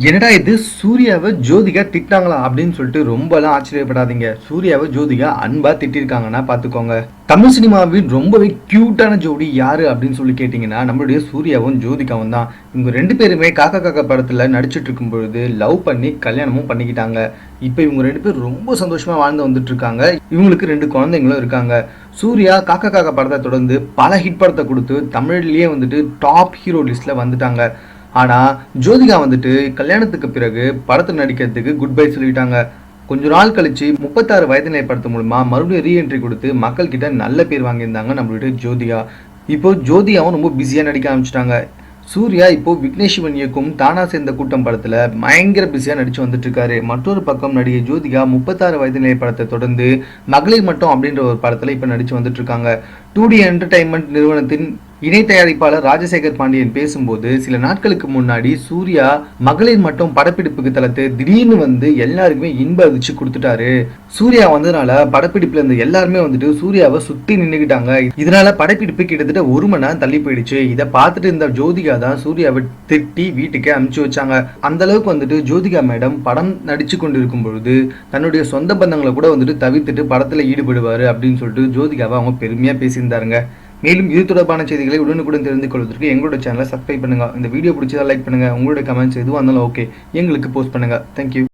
என்னடா இது சூர்யாவை ஜோதிகா திட்டாங்களா அப்படின்னு சொல்லிட்டு ரொம்பலாம் ஆச்சரியப்படாதீங்க. சூர்யாவை ஜோதிகா அன்பா திட்டிருக்காங்கன்னா பாத்துக்கோங்க. தமிழ் சினிமாவின் ரொம்பவே கியூட்டான ஜோடி யாரு அப்படின்னு சொல்லி கேட்டீங்கன்னா நம்மளுடைய சூர்யாவும் ஜோதிகாவும் தான். இவங்க ரெண்டு பேருமே காக்கா காக்கா படத்துல நடிச்சிட்டு இருக்கும் பொழுது லவ் பண்ணி கல்யாணமும் பண்ணிக்கிட்டாங்க. இப்ப இவங்க ரெண்டு பேரும் ரொம்ப சந்தோஷமா வாழ்ந்து வந்துட்டு இருக்காங்க. இவங்களுக்கு ரெண்டு குழந்தைங்களும் இருக்காங்க. சூர்யா காக்கா காக்கா படத்தை தொடர்ந்து பல ஹிட் படத்தை கொடுத்து தமிழ்லயே வந்துட்டு டாப் ஹீரோ லிஸ்ட்ல வந்துட்டாங்க. ஆனா ஜோதிகா வந்துட்டு கல்யாணத்துக்கு பிறகு படத்தில் நடிக்கிறதுக்கு குட் பை சொல்லிட்டாங்க. கொஞ்ச நாள் கழிச்சு 36 வயதினை படத்து மூலமா மறுபடியும் ரீஎன்ட்ரி கொடுத்து மக்கள் கிட்ட நல்ல பேர் வாங்கியிருந்தாங்க நம்மளுடைய ஜோதிகா. இப்போ ஜோதிகாவும் ரொம்ப பிஸியா நடிக்க ஆரம்பிச்சிட்டாங்க. சூர்யா இப்போ விக்னேஷ் சிவன் இயக்கும் தானா சேர்ந்த கூட்டம் படத்துல பயங்கர பிஸியா நடிச்சு வந்துட்டு இருக்காரு. மற்றொரு பக்கம் நடிகை ஜோதிகா 36 வயது நிலை படத்தை தொடர்ந்து மகளிர் மட்டும் அப்படின்ற ஒரு படத்துல இப்ப நடிச்சு வந்துட்டு இருக்காங்க. 2D என்டர்டைன்மெண்ட் நிறுவனத்தின் இணை தயாரிப்பாளர் ராஜசேகர் பாண்டியன் பேசும்போது, சில நாட்களுக்கு முன்னாடி சூர்யா மகளிர் மட்டும் படப்பிடிப்புக்கு தளத்து திடீர்னு வந்து எல்லாருக்குமே இன்ப அதிர்ச்சி கொடுத்துட்டாரு. சூர்யா வந்ததுனால படப்பிடிப்புல இருந்த எல்லாருமே வந்துட்டு சூர்யாவை சுத்தி நின்றுக்கிட்டாங்க. இதனால படப்பிடிப்பு கிட்டத்தட்ட 1 மணி நேரம் தள்ளி போயிடுச்சு. இதை பார்த்துட்டு இருந்த ஜோதிகா தான் சூர்யாவை திட்டி வீட்டுக்கு அனுப்பிச்சு வச்சாங்க. அந்த அளவுக்கு வந்துட்டு ஜோதிகா மேடம் படம் நடிச்சு கொண்டு இருக்கும் பொழுது தன்னுடைய சொந்த பந்தங்களை கூட வந்துட்டு தவிர்த்துட்டு படத்துல ஈடுபடுவாரு அப்படின்னு சொல்லிட்டு ஜோதிகாவை அவங்க பெருமையா பேசியிருந்தாருங்க. மேலும் இது தொடர்பான செய்திகளை உடனுக்குடன் தெரிந்து கொள்வதற்கு எங்களோட சேனலை சப்ஸ்கிரைப் பண்ணுங்க. இந்த வீடியோ பிடிச்சதா லைக் பண்ணுங்க. உங்களோட கமெண்ட்ஸ் எதுவாக இருந்தாலும் ஓகே எங்களுக்கு போஸ்ட் பண்ணுங்க. தேங்க்யூ.